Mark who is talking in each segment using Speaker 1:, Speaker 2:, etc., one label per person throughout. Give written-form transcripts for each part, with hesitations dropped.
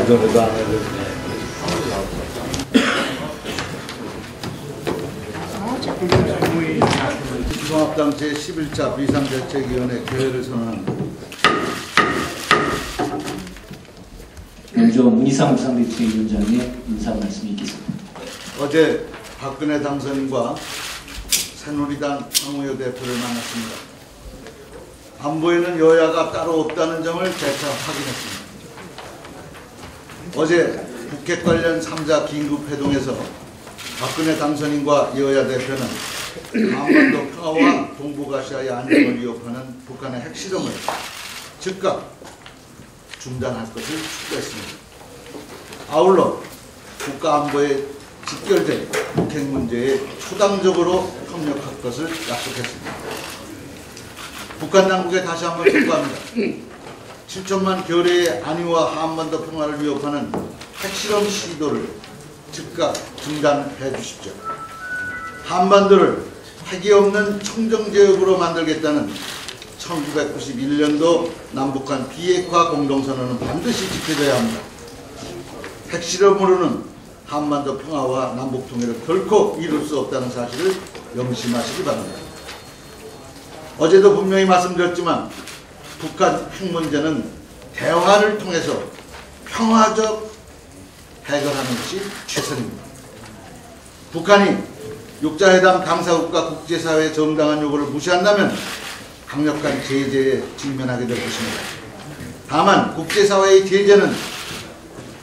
Speaker 1: 전에도 안 해도 통합당 제11차 비상대책위원회 개회를 선언합니다.
Speaker 2: 먼저 문희상 비상대책위원장의 인사 말씀이 있겠습니다.
Speaker 1: 어제 박근혜 당선인과 새누리당 황우여 대표를 만났습니다. 안보에는 여야가 따로 없다는 점을 재차 확인했습니다. 어제 북핵 관련 3자 긴급회동에서 박근혜 당선인과 여야 대표는 한반도 평화와 동북아시아의 안정을 위협하는 북한의 핵실험을 즉각 중단할 것을 촉구했습니다. 아울러 국가안보에 직결된 북핵 문제에 초당적으로 협력할 것을 약속했습니다. 북한 당국에 다시 한번 촉구합니다. 7천만 결의의 안위와 한반도 평화를 위협하는 핵실험 시도를 즉각 중단해 주십시오. 한반도를 핵이 없는 청정지역으로 만들겠다는 1991년도 남북한 비핵화 공동선언은 반드시 지켜져야 합니다. 핵실험으로는 한반도 평화와 남북 통일을 결코 이룰 수 없다는 사실을 명심하시기 바랍니다. 어제도 분명히 말씀드렸지만 북한 핵 문제는 대화를 통해서 평화적 해결하는 것이 최선입니다. 북한이 육자회담 당사국과 국제사회의 정당한 요구를 무시한다면 강력한 제재에 직면하게 될 것입니다. 다만 국제사회의 제재는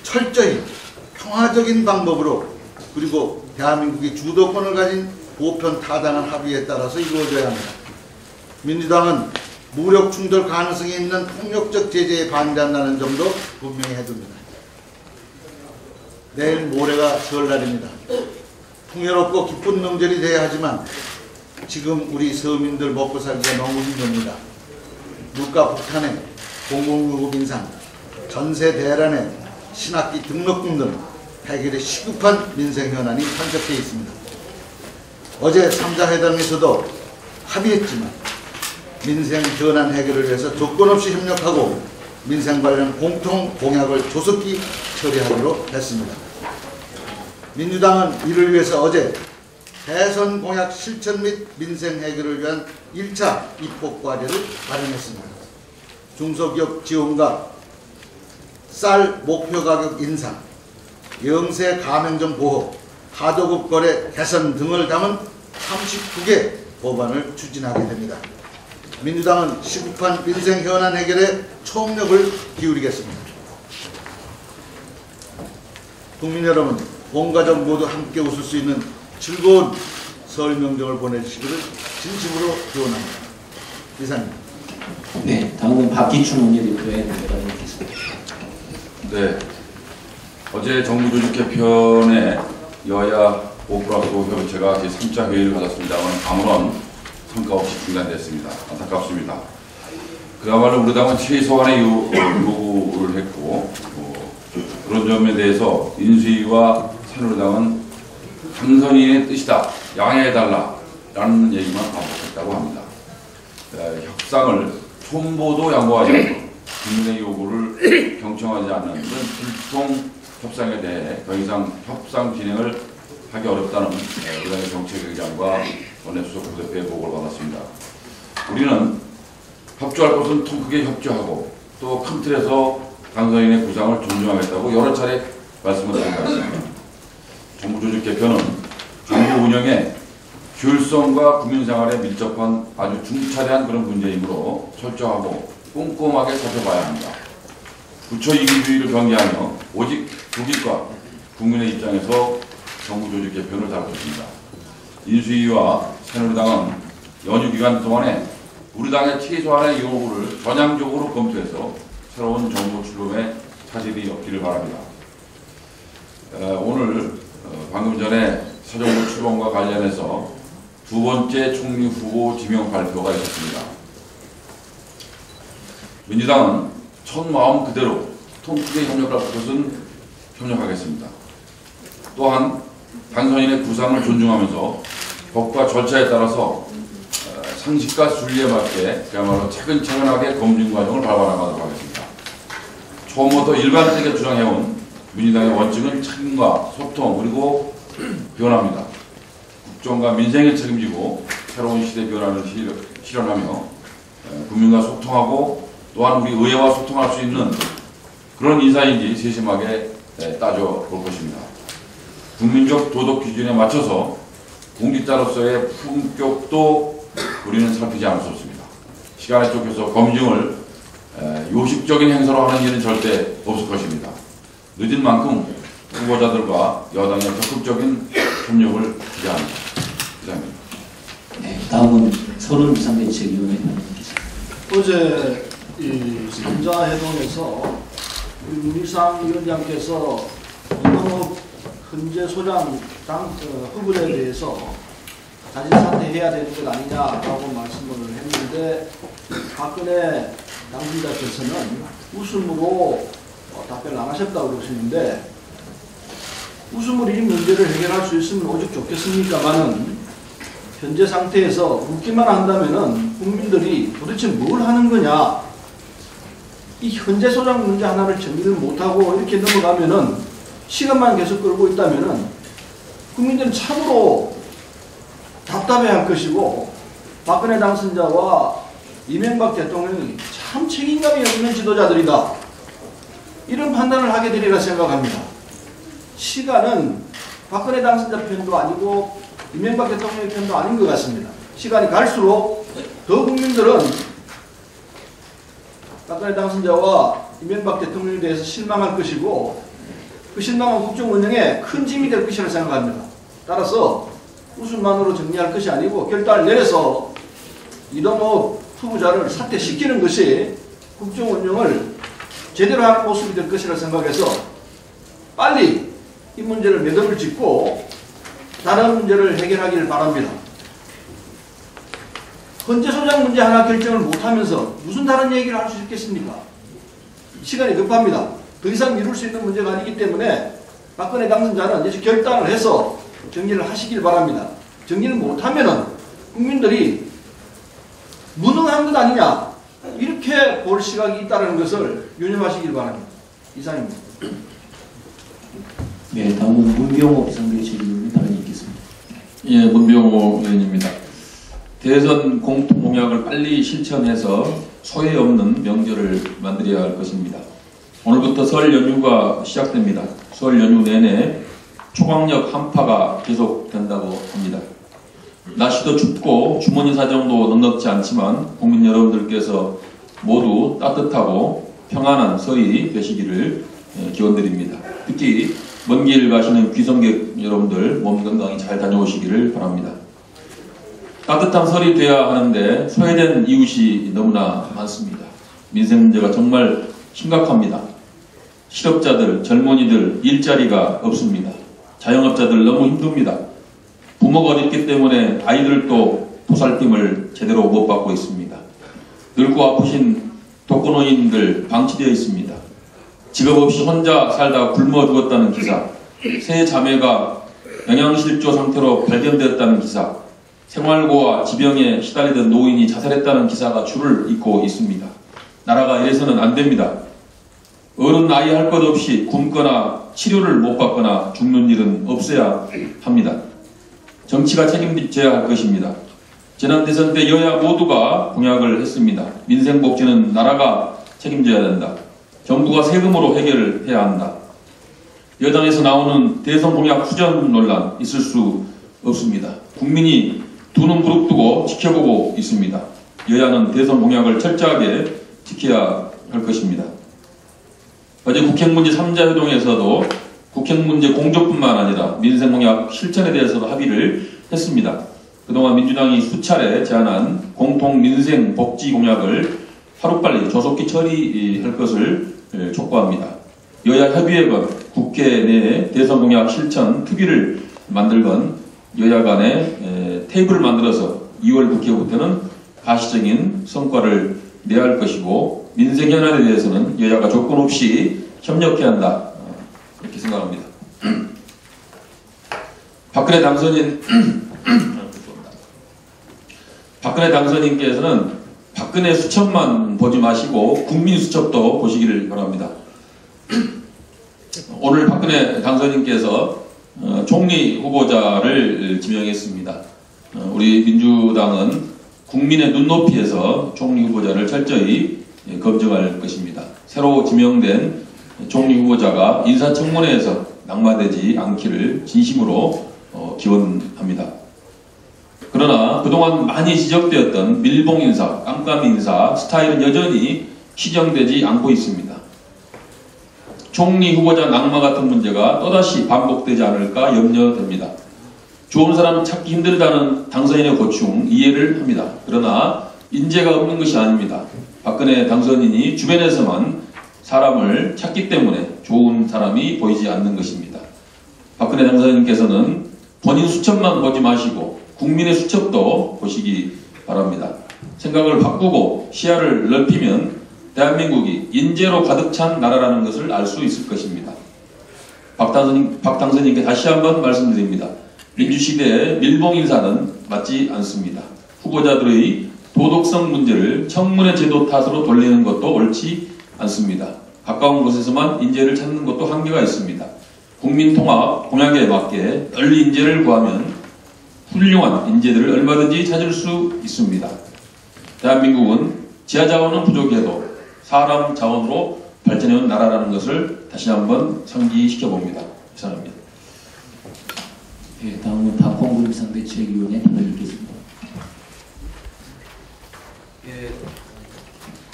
Speaker 1: 철저히 평화적인 방법으로 그리고 대한민국이 주도권을 가진 보편타당한 합의에 따라서 이루어져야 합니다. 민주당은 무력 충돌 가능성이 있는 폭력적 제재에 반대한다는 점도 분명히 해둡니다. 내일 모레가 설날입니다. 풍요롭고 기쁜 명절이 돼야 하지만 지금 우리 서민들 먹고 살기가 너무 힘듭니다. 물가 폭탄에 공공요금 인상, 전세 대란에 신학기 등록금 등 해결에 시급한 민생 현안이 산적해 있습니다. 어제 3자 회담에서도 합의했지만 민생 현안 해결을 위해서 조건 없이 협력하고 민생 관련 공통 공약을 조속히 처리하기로 했습니다. 민주당은 이를 위해서 어제 대선 공약 실천 및 민생 해결을 위한 1차 입법과제를 마련했습니다. 중소기업 지원과 쌀 목표 가격 인상, 영세 가맹점 보호, 하도급 거래 개선 등을 담은 39개 법안을 추진하게 됩니다. 민주당은 시급한 민생 현안 해결에 총력을 기울이겠습니다. 국민 여러분, 온 가족 모두 함께 웃을 수 있는 즐거운 설 명절을 보내주시기를 진심으로 기원합니다. 이사님.
Speaker 2: 네, 다음은 박기춘 원내대표의 답변을 듣겠습니다.
Speaker 3: 네, 어제 정부 조직 개편에 여야 오프라고 협의체가 제3차 회의를 가졌습니다만 아무런 성과 없이 중단됐습니다. 안타깝습니다. 그야말로 우리 당은 최소한의 요구를 했고 그런 점에 대해서 인수위와 새누리당은 당선인의 뜻이다, 양해해달라 라는 얘기만 반복했다고 합니다. 협상을 촌보도 양보하지 않고 국민의 요구를 경청하지 않는 불통 협상에 대해 더 이상 협상 진행을 하기 어렵다는 여당의 정책의장과 원내수석 부대표의 보고를 받았습니다. 우리는 협조할 것은 통 크게 협조하고 또 큰 틀에서 당선인의 구상을 존중하겠다고 여러 차례 말씀을 드린 것 같습니다. 정부 조직 개편은 정부 운영에 효율성과 국민생활에 밀접한 아주 중차대한 그런 문제이므로 철저하고 꼼꼼하게 살펴봐야 합니다. 부처 이기주의를 경계하며 오직 국익과 국민의 입장에서 정부 조직 개편을 다뤘습니다. 인수위와 새누리당은 연휴 기간 동안에 우리 당의 최소한의 요구를 전향적으로 검토해서 새로운 정부 출범에 차질이 없기를 바랍니다. 오늘 방금 전에 새 정부 출범과 관련해서 두 번째 총리 후보 지명 발표가 있었습니다. 민주당은 첫 마음 그대로 통크게 협력할 것은 협력하겠습니다. 또한 당선인의 구상을 존중하면서 법과 절차에 따라서 상식과 순리에 맞게 그야말로 차근차근하게 검증 과정을 밟아나가도록 하겠습니다. 처음부터 일관되게 주장해온 민주당의 원칙은 책임과 소통 그리고 변화입니다. 국정과 민생을 책임지고 새로운 시대 변화를 실현하며 국민과 소통하고 또한 우리 의회와 소통할 수 있는 그런 인사인지 세심하게 따져볼 것입니다. 국민적 도덕 기준에 맞춰서 공직자로서의 품격도 우리는 살피지 않을 수 없습니다. 시간에 쫓겨서 검증을 요식적인 행사로 하는 일은 절대 없을 것입니다. 늦은 만큼 후보자들과 여당의 적극적인 협력을 기대합니다. 기대합니다.
Speaker 2: 네, 다음은 서른 비상대책위원회 변호사입니다.
Speaker 4: 어제 이 삼자회동에서 우리 문희상 위원장께서 이동욱 헌재 소장 후보자에 대해서 자진 사퇴해야 되는 것 아니냐라고 말씀을 했는데 박근혜 당선자께서는 웃음으로 답변을 안 하셨다고 그러시는데 웃음으로 이 문제를 해결할 수 있으면 오죽 좋겠습니까마는 현재 상태에서 웃기만 한다면은 국민들이 도대체 뭘 하는 거냐, 이 현재 소장 문제 하나를 정리를 못하고 이렇게 넘어가면은 시간만 계속 끌고 있다면은 국민들은 참으로 답답해할 것이고 박근혜 당선자와 이명박 대통령이 참 책임감이 없는 지도자들이다, 이런 판단을 하게 되리라 생각합니다. 시간은 박근혜 당선자 편도 아니고 이명박 대통령의 편도 아닌 것 같습니다. 시간이 갈수록 더 국민들은 박근혜 당선자와 이명박 대통령에 대해서 실망할 것이고 그 실망은 국정 운영에 큰 짐이 될 것이라 생각합니다. 따라서 웃음만으로 정리할 것이 아니고 결단을 내려서 이동욱 후보자를 사퇴시키는 것이 국정 운영을 제대로 하는 모습이 될 것이라 생각해서 빨리 이 문제를 매듭을 짓고 다른 문제를 해결하기를 바랍니다. 헌재 소장 문제 하나 결정을 못하면서 무슨 다른 얘기를 할 수 있겠습니까? 시간이 급합니다. 더 이상 미룰 수 있는 문제가 아니기 때문에 박근혜 당선자는 이제 결단을 해서 정리를 하시길 바랍니다. 정리를 못하면은 국민들이 무능한 것 아니냐, 이렇게 볼 시각이 있다는 것을 유념하시길 바랍니다. 이상입니다.
Speaker 2: 네, 다음은 문병호 비상대책위원회 발언이 있겠습니다.
Speaker 5: 예, 문병호 의원입니다. 대선 공통 공약을 빨리 실천해서 소외 없는 명절을 만들어야 할 것입니다. 오늘부터 설 연휴가 시작됩니다. 설 연휴 내내 초강력 한파가 계속된다고 합니다. 날씨도 춥고 주머니 사정도 넉넉지 않지만 국민 여러분들께서 모두 따뜻하고 평안한 설이 되시기를 기원드립니다. 특히 먼 길 가시는 귀성객 여러분들 몸 건강히 잘 다녀오시기를 바랍니다. 따뜻한 설이 돼야 하는데 소외된 이웃이 너무나 많습니다. 민생 문제가 정말 심각합니다. 실업자들, 젊은이들 일자리가 없습니다. 자영업자들 너무 힘듭니다. 부모가 어렵기 때문에 아이들도 보살핌을 제대로 못 받고 있습니다. 늙고 아프신 독거노인들 방치되어 있습니다. 직업 없이 혼자 살다 굶어 죽었다는 기사, 세 자매가 영양실조 상태로 발견되었다는 기사, 생활고와 지병에 시달리던 노인이 자살했다는 기사가 줄을 잇고 있습니다. 나라가 이래서는 안 됩니다. 어른 나이 할 것 없이 굶거나 치료를 못 받거나 죽는 일은 없어야 합니다. 정치가 책임져야 할 것입니다. 지난 대선 때 여야 모두가 공약을 했습니다. 민생복지는 나라가 책임져야 된다. 정부가 세금으로 해결해야 한다. 여당에서 나오는 대선 공약 후전 논란 있을 수 없습니다. 국민이 두 눈 부릅뜨고 지켜보고 있습니다. 여야는 대선 공약을 철저하게 지켜야 할 것입니다. 어제 국회문제 3자 회동에서도 국회문제 공조뿐만 아니라 민생공약 실천에 대해서도 합의를 했습니다. 그동안 민주당이 수차례 제안한 공통민생복지 공약을 하루빨리 조속히 처리할 것을 촉구합니다. 여야 협의회건 국회 내 대선공약 실천 특위를 만들건 여야 간에 테이블을 만들어서 2월 국회부터는 가시적인 성과를 내야 할 것이고 민생 현안에 대해서는 여야가 조건 없이 협력해야 한다, 그렇게 생각합니다. 박근혜 당선인께서는 박근혜 수첩만 보지 마시고 국민 수첩도 보시기를 바랍니다. 오늘 박근혜 당선인께서 총리 후보자를 지명했습니다. 우리 민주당은 국민의 눈높이에서 총리 후보자를 철저히 검증할 것입니다. 새로 지명된 총리 후보자가 인사청문회에서 낙마되지 않기를 진심으로 기원합니다. 그러나 그동안 많이 지적되었던 밀봉 인사, 깜깜이 인사 스타일은 여전히 시정되지 않고 있습니다. 총리 후보자 낙마 같은 문제가 또다시 반복되지 않을까 염려됩니다. 좋은 사람 찾기 힘들다는 당선인의 고충 이해를 합니다. 그러나 인재가 없는 것이 아닙니다. 박근혜 당선인이 주변에서만 사람을 찾기 때문에 좋은 사람이 보이지 않는 것입니다. 박근혜 당선인께서는 본인 수첩만 보지 마시고 국민의 수첩도 보시기 바랍니다. 생각을 바꾸고 시야를 넓히면 대한민국이 인재로 가득 찬 나라라는 것을 알 수 있을 것입니다. 박 당선인께 다시 한번 말씀드립니다. 민주시대의 밀봉 인사는 맞지 않습니다. 후보자들의 도덕성 문제를 청문회 제도 탓으로 돌리는 것도 옳지 않습니다. 가까운 곳에서만 인재를 찾는 것도 한계가 있습니다. 국민통합 공약에 맞게 널리 인재를 구하면 훌륭한 인재들을 얼마든지 찾을 수 있습니다. 대한민국은 지하 자원은 부족해도 사람 자원으로 발전해온 나라라는 것을 다시 한번 상기시켜 봅니다. 이상입니다.
Speaker 2: 예, 다음은 박홍근 비상대책위원회 답변 듣겠습니다.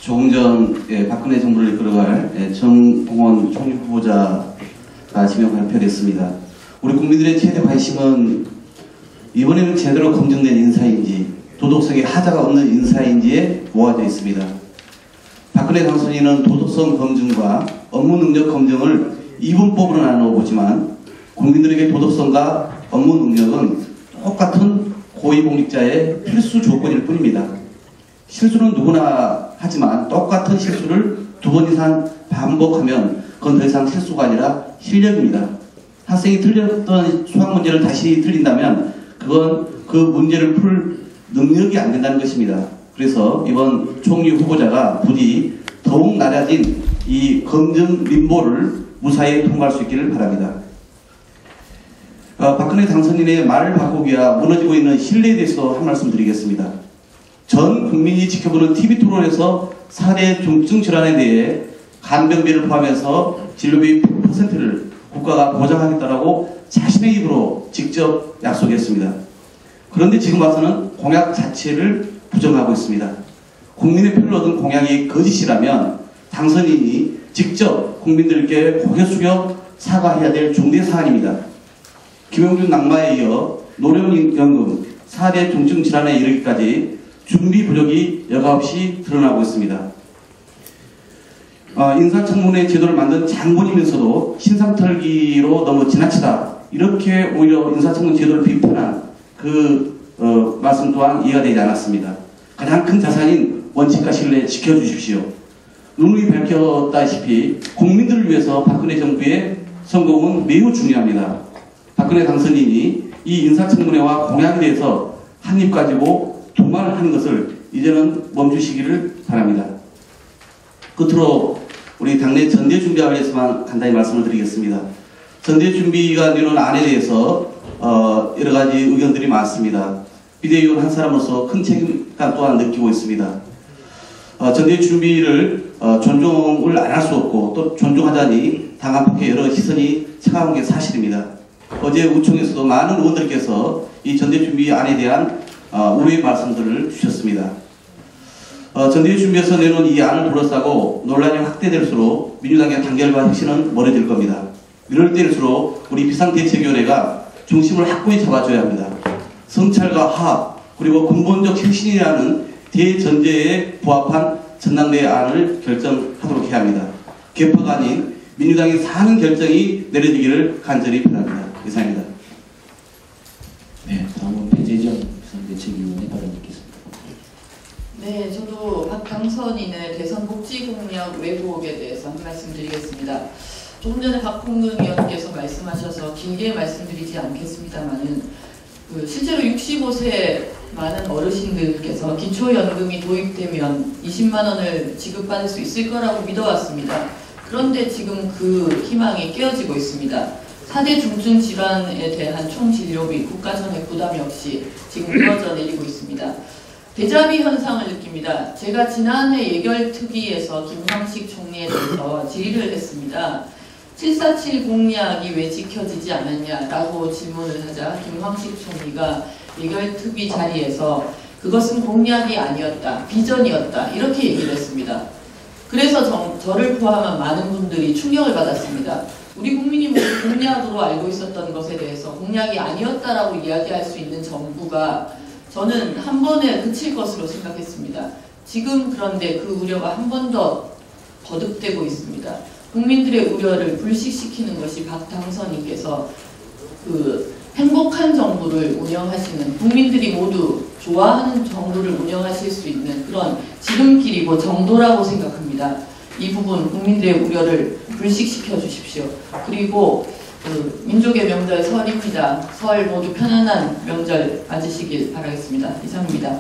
Speaker 6: 조금 전 박근혜 정부를 이끌어갈 정봉원 총리 후보자가 지명 발표됐습니다. 우리 국민들의 최대 관심은 이번에는 제대로 검증된 인사인지 도덕성에 하자가 없는 인사인지에 모아져 있습니다. 박근혜 당선인은 도덕성 검증과 업무 능력 검증을 이분법으로 나누어 보지만 국민들에게 도덕성과 업무 능력은 똑같은 고위공직자의 필수 조건일 뿐입니다. 실수는 누구나 하지만 똑같은 실수를 2번 이상 반복하면 그건 더 이상 실수가 아니라 실력입니다. 학생이 틀렸던 수학 문제를 다시 틀린다면 그건 그 문제를 풀 능력이 안 된다는 것입니다. 그래서 이번 총리 후보자가 부디 더욱 낮아진 이 검증 림보를 무사히 통과할 수 있기를 바랍니다. 박근혜 당선인의 말을 바꾸기와 무너지고 있는 신뢰에 대해서 한 말씀 드리겠습니다. 전 국민이 지켜보는 TV토론에서 4대 중증 질환에 대해 간병비를 포함해서 진료비 100%를 국가가 보장하겠다라고 자신의 입으로 직접 약속했습니다. 그런데 지금 와서는 공약 자체를 부정하고 있습니다. 국민의 표를 얻은 공약이 거짓이라면 당선인이 직접 국민들께 고개 숙여 사과해야 될 중대 사안입니다. 김영준 낙마에 이어 노령연금 4대 중증 질환에 이르기까지 준비 부족이 여과없이 드러나고 있습니다. 인사청문회 제도를 만든 장본이면서도 신상털기로 너무 지나치다 이렇게 오히려 인사청문회 제도를 비판한 그 말씀 또한 이해가 되지 않았습니다. 가장 큰 자산인 원칙과 신뢰 지켜주십시오. 누누이 밝혔다시피 국민들을 위해서 박근혜 정부의 성공은 매우 중요합니다. 박근혜 당선인이 이 인사청문회와 공약에 대해서 한입 가지고 도말하는 것을 이제는 멈추시기를 바랍니다. 끝으로 우리 당내 전대준비와 관해서만 간단히 말씀을 드리겠습니다. 전대준비가 내놓은 안에 대해서 여러 가지 의견들이 많습니다. 비대위원 한 사람으로서 큰 책임감 또한 느끼고 있습니다. 전대준비를 존중을 안 할 수 없고 또 존중하자니 당 안팎의 여러 시선이 차가운 게 사실입니다. 어제 우총에서도 많은 의원들께서 이 전대준비안에 대한 우려의 말씀들을 주셨습니다. 전대준비에서 내놓은 이 안을 둘러싸고 논란이 확대될수록 민주당의 단결과 혁신은 멀어질 겁니다. 이럴 때일수록 우리 비상대책위원회가 중심을 확고히 잡아줘야 합니다. 성찰과 화합 그리고 근본적 혁신이라는 대전제에 부합한 전당대회 안을 결정하도록 해야 합니다. 개파가 아닌 민주당이 사는 결정이 내려지기를 간절히 바랍니다. 이상입니다.
Speaker 2: 네, 다음은 배재정 비상대책위원회 발언 듣겠습니다.
Speaker 7: 네, 저도 박 당선인의 대선 복지 공약 왜곡에 대해서 한 말씀 드리겠습니다. 조금 전에 박홍근 의원께서 말씀하셔서 길게 말씀드리지 않겠습니다만은 실제로 65세 많은 어르신들께서 기초연금이 도입되면 20만 원을 지급받을 수 있을 거라고 믿어왔습니다. 그런데 지금 그 희망이 깨어지고 있습니다. 4대 중증 질환에 대한 총진료비 국가전액 부담 역시 지금 이어져 내리고 있습니다. 데자비 현상을 느낍니다. 제가 지난해 예결특위에서 김황식 총리에 대해서 질의를 했습니다. 747 공약이 왜 지켜지지 않았냐라고 질문을 하자 김황식 총리가 예결특위 자리에서 그것은 공약이 아니었다, 비전이었다 이렇게 얘기를 했습니다. 그래서 저를 포함한 많은 분들이 충격을 받았습니다. 우리 국민이 모두 공약으로 알고 있었던 것에 대해서 공약이 아니었다라고 이야기할 수 있는 정부가 저는 한 번에 그칠 것으로 생각했습니다. 지금 그런데 그 우려가 한 번 더 거듭되고 있습니다. 국민들의 우려를 불식시키는 것이 박 당선인께서 그 행복한 정부를 운영하시는, 국민들이 모두 좋아하는 정부를 운영하실 수 있는 그런 지름길이고 정도라고 생각합니다. 이 부분 국민들의 우려를 불식시켜 주십시오. 그리고 민족의 명절 설입니다. 설 모두 편안한 명절 맞으시길 바라겠습니다. 이상입니다.